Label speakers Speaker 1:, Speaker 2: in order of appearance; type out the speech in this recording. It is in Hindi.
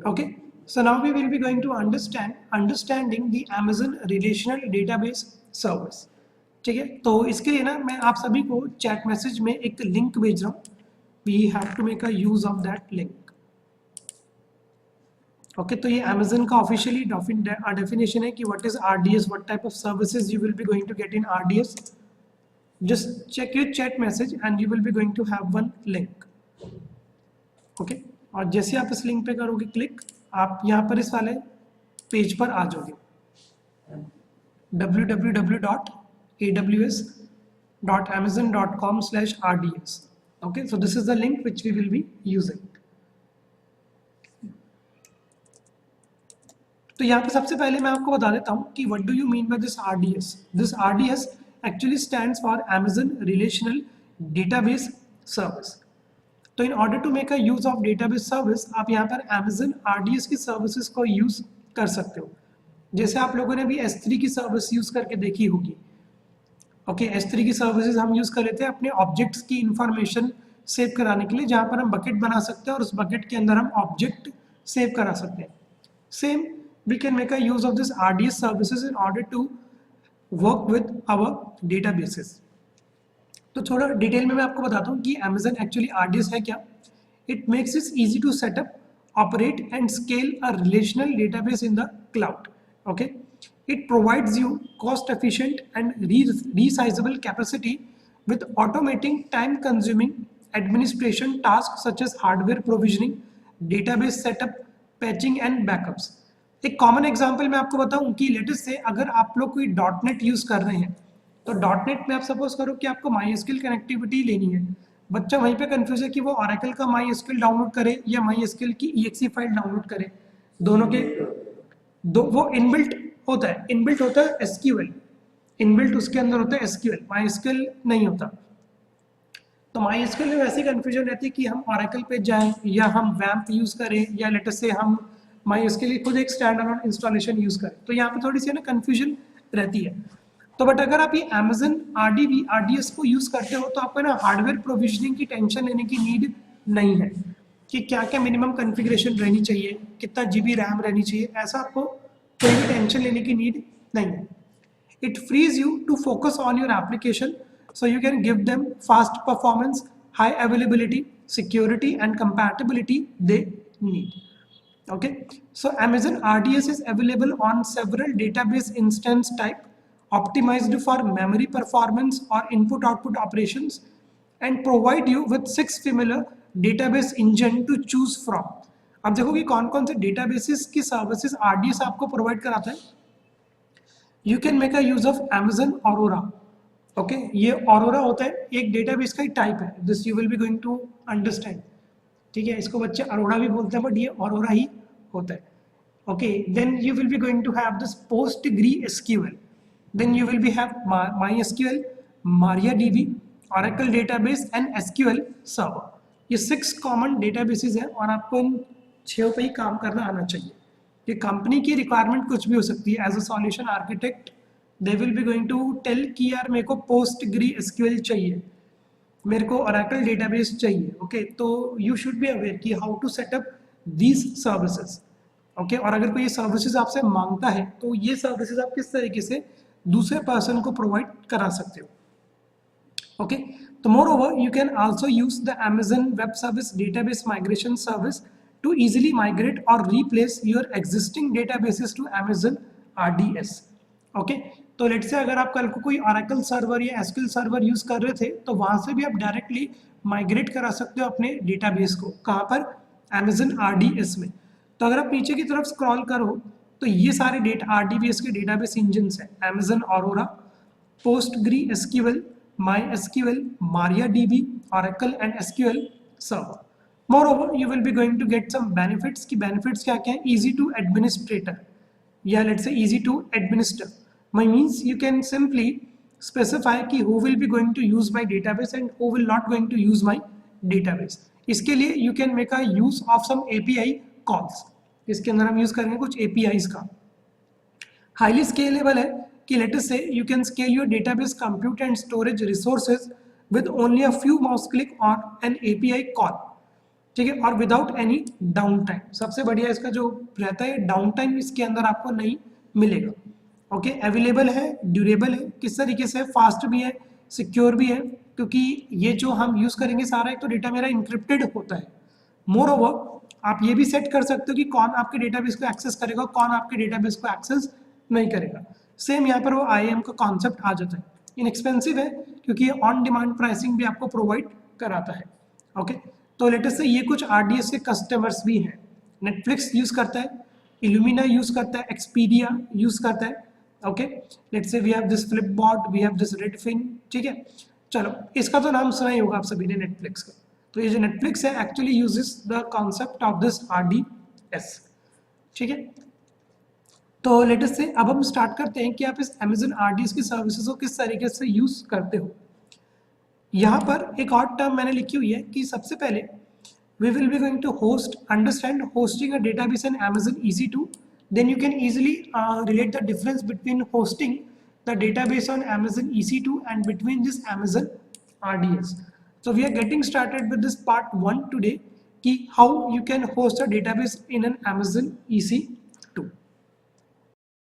Speaker 1: Okay, so now we will be going to understanding the Amazon relational database service. ठीक है, तो इसके लिए ना मैं आप सभी को चैट मैसेज में एक लिंक भेज रहा हूँ. We have to make a use of that link. Okay, तो ये अमेजन का ऑफिशियली डेफिनेशन है कि what is RDS, what type of services you will be going to get in RDS. Just check your chat message and you will be going to have one link. Okay, और जैसे आप इस लिंक पे करोगे क्लिक, आप यहाँ पर इस वाले पेज पर आ जाओगे, www.aws.amazon.com/rds. Okay, so this is the link which we will be using. तो यहाँ पे सबसे पहले मैं आपको बता देता हूँ कि what do you mean by this RDS? This RDS actually stands for Amazon Relational Database Service. तो in order to make a use of database service, आप यहाँ पर Amazon RDS की सर्विसेज को यूज कर सकते हो. जैसे आप लोगों ने भी S3 की सर्विस यूज करके देखी होगी. ओके, S3 की सर्विसेज हम यूज कर लेते हैं अपने ऑब्जेक्ट्स की इंफॉर्मेशन सेव कराने के लिए, जहाँ पर हम बकेट बना सकते हैं और उस बकेट के अंदर हम ऑब्जेक्ट सेव करा सकते हैं. Same we can make a use of this RDS services in order to work with our databases. तो थोड़ा डिटेल में मैं आपको बताता हूँ कि Amazon actually RDS है क्या. It makes it easy to set up, operate and scale a relational database in the cloud. Okay, it provides you cost efficient and resizable capacity with automating time consuming administration tasks such as hardware provisioning, database setup, patching and backups. एक कॉमन एग्जांपल मैं आपको बताऊं कि लेटेस्ट से अगर आप लोग कोई डॉटनेट यूज कर रहे हैं, तो डॉटनेट में आप सपोज करो कि आपको MySQL कनेक्टिविटी लेनी है. बच्चा वहीं पे कंफ्यूज है कि वो Oracle का MySQL डाउनलोड करे या MySQL की exe फाइल डाउनलोड करे. दोनों के वो इनबिल्ट होता है SQL, इनबिल्ट उसके अंदर होता है SQL, MySQL नहीं होता. तो MySQL में वैसी कंफ्यूजन रहती है कि हम Oracle पे जाएं या हम WAMP यूज करें या लेटेस्ट से हम MySQL लिए खुद एक स्टैंड अलोन इंस्टॉलेशन यूज करें. तो यहाँ पे थोड़ी सी ना कंफ्यूजन रहती है. तो बट अगर आप ये Amazon RDS को यूज करते हो तो आपको ना हार्डवेयर प्रोविजनिंग की टेंशन लेने की नीड नहीं है कि क्या क्या मिनिमम कॉन्फ़िगरेशन रहनी चाहिए, कितना GB रैम रहनी चाहिए, ऐसा आपको कोई भी टेंशन लेने की नीड नहीं है. It frees you to focus on your application so you can give them fast performance, high availability, security and compatibility they need. Okay, so Amazon RDS is available on several database instance type, optimized for memory performance or input-output operations, and provide you with 6 familiar database engine to choose from. अब देखो कि कौन कौन से databases की services RDS आपको provide कराता है. You can make a use of Amazon Aurora. Okay, ये Aurora होता है एक database का ही type है. This you will be going to understand. ठीक है, इसको बच्चे अरोड़ा भी बोलते हैं बट ये ऑरोरा ही होता है. Okay, then you will be going to have this PostgreSQL, then you will be have MySQL, MariaDB, Oracle database and SQL server. ये 6 कॉमन डेटाबेसेस हैं और आपको इन 6 पे ही काम करना आना चाहिए. ये कंपनी की रिक्वायरमेंट कुछ भी हो सकती है. As a solution architect they will be going to tell कि यार मेरे को PostgreSQL चाहिए, मेरे को Oracle डेटाबेस चाहिए. ओके, तो यू शुड बी अवेयर कि how to setup these services. Okay, और अगर कोई सर्विसेज आपसे मांगता है तो ये सर्विसेज आप किस तरीके से दूसरे पर्सन को प्रोवाइड करा सकते हो. ओके, तो moreover you can also use the Amazon web service database migration service to easily migrate और replace your existing databases to Amazon RDS. Okay, तो लेट से अगर आप कल को कोई Oracle सर्वर या SQL सर्वर यूज कर रहे थे तो वहां से भी आप डायरेक्टली माइग्रेट करा सकते हो अपने डेटाबेस को. कहाँ पर? Amazon RDS में. तो अगर आप नीचे की तरफ स्क्रॉल करो तो ये सारे RDBS के डेटाबेस इंजन्स हैं. Amazon Aurora, PostgreSQL, MySQL, MariaDB, Oracle and SQL Server. Moreover, you will be going to get some benefits. कि benefits क्या क्या है? Easy to administrator या let's say easy to administer. My means you can simply specify कि who will be going to use my database and who will not going to use my database. इसके लिए you can make a use of some API calls. इसके अंदर हम यूज करेंगे कुछ APIs का. Highly scalable है कि let us say you can scale your database compute and storage resources with only a few mouse click on an API call. ठीक है, और विदाउट एनी डाउन टाइम। सबसे बढ़िया इसका जो रहता है, डाउन टाइम इसके अंदर आपको नहीं मिलेगा। ओके, अवेलेबल है, ड्यूरेबल है, किस तरीके से, फास्ट भी है, सिक्योर भी है, क्योंकि ये जो हम यूज करेंगे सारा एक तो डेटा मेरा इंक्रिप्टेड होता है। मोर ओवर आप ये भी सेट कर सकते हो कि कौन आपके डेटाबेस को एक्सेस करेगा, कौन आपके डेटाबेस को एक्सेस नहीं करेगा। सेम यहाँ पर वो IAM का कॉन्सेप्ट आ जाता है। इनएक्सपेंसिव है क्योंकि ये ऑन डिमांड प्राइसिंग भी आपको प्रोवाइड कराता है। ओके, तो लेटेस्ट से ये कुछ RDS के कस्टमर्स भी हैं। नेटफ्लिक्स यूज करता है, इल्यूमिना यूज करता है, एक्सपीडिया यूज करता है। Okay, let's say we have this Flipboard, we have this Redfin. ठीक है, चलो इसका तो नाम सुना ही होगा आप सभी ने, नेटफ्लिक्स का। तो ये जो नेटफ्लिक्स है actually uses the concept of this RDS। ठीक है, तो लेटेस्ट से अब हम स्टार्ट करते हैं कि आप इस Amazon RDS की सर्विसेज को किस तरीके से यूज करते हो। यहाँ पर एक और टर्म मैंने लिखी हुई है कि सबसे पहले we will be going to understand hosting a database in Amazon EC2. Then you can easily relate the difference between hosting the database on Amazon EC2 and between this Amazon RDS. So we are getting started with this part 1 today, कि how you can host a database in an Amazon EC2.